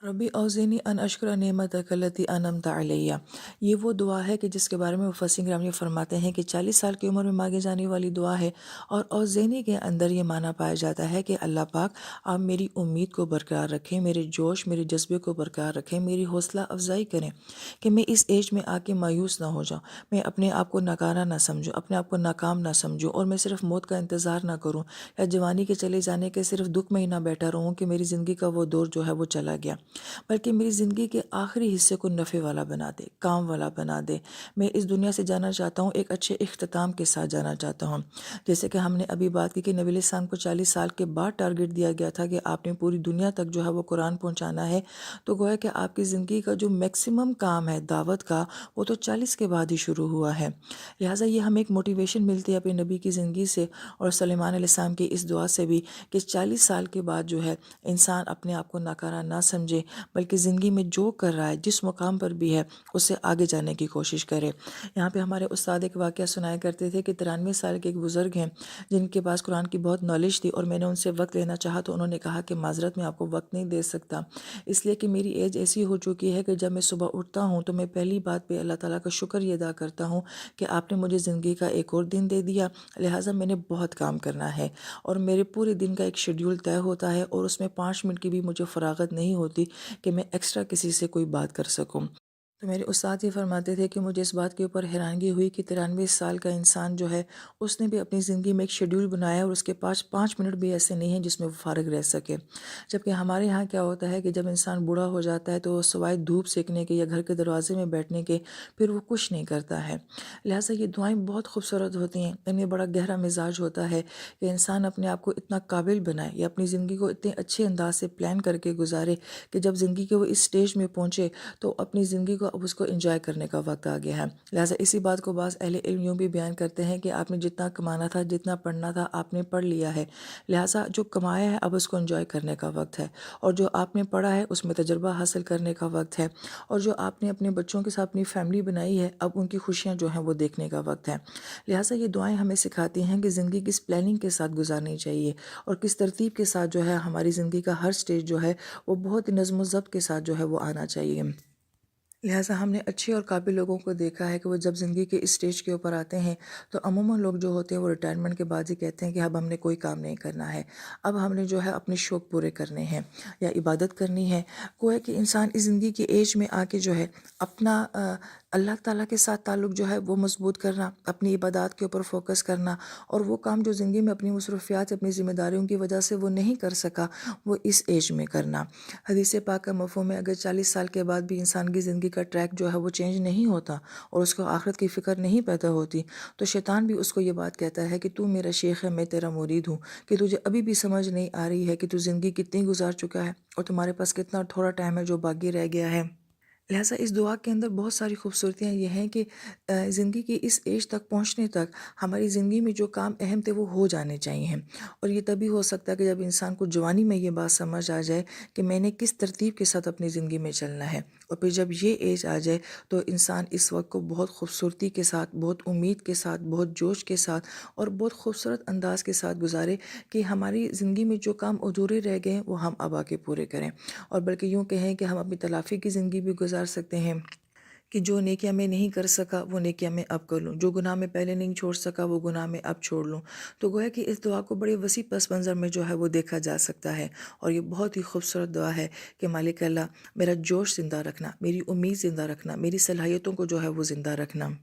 रब्बी औज़िनी अन अशकुरा नेमतक अल्लती अनअमत अलैया। ये वो दुआ है कि जिसके बारे में मुफस्सिरीन किराम ये फरमाते हैं कि 40 साल की उम्र में मांगी जाने वाली दुआ है। और औज़ेनी के अंदर ये माना पाया जाता है कि अल्लाह पाक आप मेरी उम्मीद को बरकरार रखें, मेरे जोश मेरे जज्बे को बरकरार रखें, मेरी हौसला अफजाई करें कि मैं इस एज में आके मायूस ना हो जाऊँ, मैं अपने आप को नकारा ना समझूँ, अपने आप को नाकाम ना समझूँ और मैं सिर्फ मौत का इंतज़ार ना करूँ या जवानी के चले जाने के सिर्फ दुख में ही ना बैठा रहूँ कि मेरी ज़िंदगी का वो दौर जो है वो चला गया, बल्कि मेरी ज़िंदगी के आखिरी हिस्से को नफ़े वाला बना दे, काम वाला बना दे। मैं इस दुनिया से जाना चाहता हूँ, एक अच्छे इख्तिताम के साथ जाना चाहता हूँ। जैसे कि हमने अभी बात की कि नबी अलैहिस्सलाम को 40 साल के बाद टारगेट दिया गया था कि आपने पूरी दुनिया तक जो है वो कुरान पहुँचाना है। तो गोया कि आपकी ज़िंदगी का जो मैक्सिमम काम है दावत का, वो तो 40 के बाद ही शुरू हुआ है। लिहाजा ये हमें एक मोटिवेशन मिलती है अपने नबी की ज़िंदगी से और सुलेमान अलैहिस्सलाम की इस दुआ से भी कि 40 साल के बाद जो है इंसान अपने आप को नाकारा ना समझे, बल्कि ज़िंदगी में जो कर रहा है, जिस मुकाम पर भी है, उससे आगे जाने की कोशिश करे। यहाँ पे हमारे उस्ताद एक वाक़या सुनाया करते थे कि 93 साल के एक बुज़ुर्ग हैं, जिनके पास कुरान की बहुत नॉलेज थी और मैंने उनसे वक़्त लेना चाहा तो उन्होंने कहा कि माज़रत मैं आपको वक़्त नहीं दे सकता, इसलिए कि मेरी एज ऐसी हो चुकी है कि जब मैं सुबह उठता हूँ तो मैं पहली बात पे अल्लाह ताला का शुक्र ये अदा करता हूँ कि आपने मुझे ज़िंदगी का एक और दिन दे दिया, लिहाजा मैंने बहुत काम करना है और मेरे पूरे दिन का एक शेड्यूल तय होता है और उसमें 5 मिनट की भी मुझे फ़रागत नहीं होती कि मैं एक्स्ट्रा किसी से कोई बात कर सकूं। तो मेरे उस्ताद ये फरमाते थे कि मुझे इस बात के ऊपर हैरानगी हुई कि 93 साल का इंसान जो है उसने भी अपनी ज़िंदगी में एक शेड्यूल बनाया और उसके पास 5 मिनट भी ऐसे नहीं हैं जिसमें वो फारग रह सके। जबकि हमारे यहाँ क्या होता है कि जब इंसान बूढ़ा हो जाता है तो वो सिवाय धूप सेकने के या घर के दरवाजे में बैठने के फिर वो कुछ नहीं करता है। लिहाजा ये दुआएं बहुत खूबसूरत होती हैं, इनमें बड़ा गहरा मिजाज होता है कि इंसान अपने आप को इतना काबिल बनाए या अपनी ज़िंदगी को इतने अच्छे अंदाज से प्लान करके गुजारे कि जब ज़िंदगी के वो इस स्टेज में पहुँचे तो अपनी ज़िंदगी को अब उसको एंजॉय करने का वक्त आ गया है। लिहाजा इसी बात को बाज़ अहले इल्म यूँ भी बयान करते हैं कि आपने जितना कमाना था, जितना पढ़ना था, आपने पढ़ लिया है। लिहाजा जो कमाया है अब उसको एंजॉय करने का वक्त है और जो आपने पढ़ा है उसमें तजुर्बा हासिल करने का वक्त है और जो आपने अपने बच्चों के साथ अपनी फैमिली बनाई है अब उनकी खुशियाँ जो हैं वो देखने का वक्त है। लिहाजा ये दुआएं हमें सिखाती हैं कि ज़िंदगी किस प्लानिंग के साथ गुजारनी चाहिए और किस तरतीब के साथ जो है हमारी ज़िंदगी का हर स्टेज जो है वो बहुत ही नज़्म ज़ब्त के साथ जो है वो आना चाहिए। लिहाजा हमने अच्छे और काबिल लोगों को देखा है कि वो जब ज़िंदगी के इस स्टेज के ऊपर आते हैं तो अमूमन लोग जो होते हैं वो रिटायरमेंट के बाद ही कहते हैं कि अब हमने कोई काम नहीं करना है, अब हमने जो है अपने शौक़ पूरे करने हैं या इबादत करनी है। गोया कि इंसान इस ज़िंदगी की एज में आके जो है अपना अल्लाह ताला के साथ ताल्लुक़ जो है वो मज़बूत करना, अपनी इबादत के ऊपर फोकस करना और वो काम जो ज़िंदगी में अपनी मसरूफ़ियात अपनी ज़िम्मेदारियों की वजह से वो नहीं कर सका, वो इस एज में करना। हदीस पाक का मफ़हूम है अगर 40 साल के बाद भी इंसान की ज़िंदगी का ट्रैक जो है वो चेंज नहीं होता और उसको आखिरत की फ़िक्र नहीं पैदा होती, तो शैतान भी उसको ये बात कहता है कि तू मेरा शेख है, मैं तेरा मुरीद हूँ, कि तुझे अभी भी समझ नहीं आ रही है कि तू ज़िंदगी कितनी गुजार चुका है और तुम्हारे पास कितना थोड़ा टाइम है जो बाकी रह गया है। लिहाजा इस दुआ के अंदर बहुत सारी खूबसूरतियाँ ये हैं कि ज़िंदगी की इस एज तक पहुँचने तक हमारी ज़िंदगी में जो काम अहम थे वो हो जाने चाहिए और ये तभी हो सकता है कि जब इंसान को जवानी में ये बात समझ आ जाए कि मैंने किस तरतीब के साथ अपनी ज़िंदगी में चलना है और फिर जब ये एज आ जाए तो इंसान इस वक्त को बहुत खूबसूरती के साथ, बहुत उम्मीद के साथ, बहुत जोश के साथ और बहुत खूबसूरत अंदाज के साथ गुजारे कि हमारी ज़िंदगी में जो काम अधूरे रह गए हैं वो हम अब आके पूरे करें और बल्कि यूँ कहें कि हम अपनी तलाफ़ी की ज़िंदगी भी गुजार सकते हैं कि जो नेकियां मैं नहीं कर सका वो नेकियां मैं अब कर लूँ, जो गुनाह मैं पहले नहीं छोड़ सका वो गुनाह मैं अब छोड़ लूँ। तो गोया कि इस दुआ को बड़े वसी पस मंज़र में जो है वो देखा जा सकता है और ये बहुत ही खूबसूरत दुआ है कि मालिक अल्लाह मेरा जोश ज़िंदा रखना, मेरी उम्मीद ज़िंदा रखना, मेरी सलाहियतों को जो है वो ज़िंदा रखना।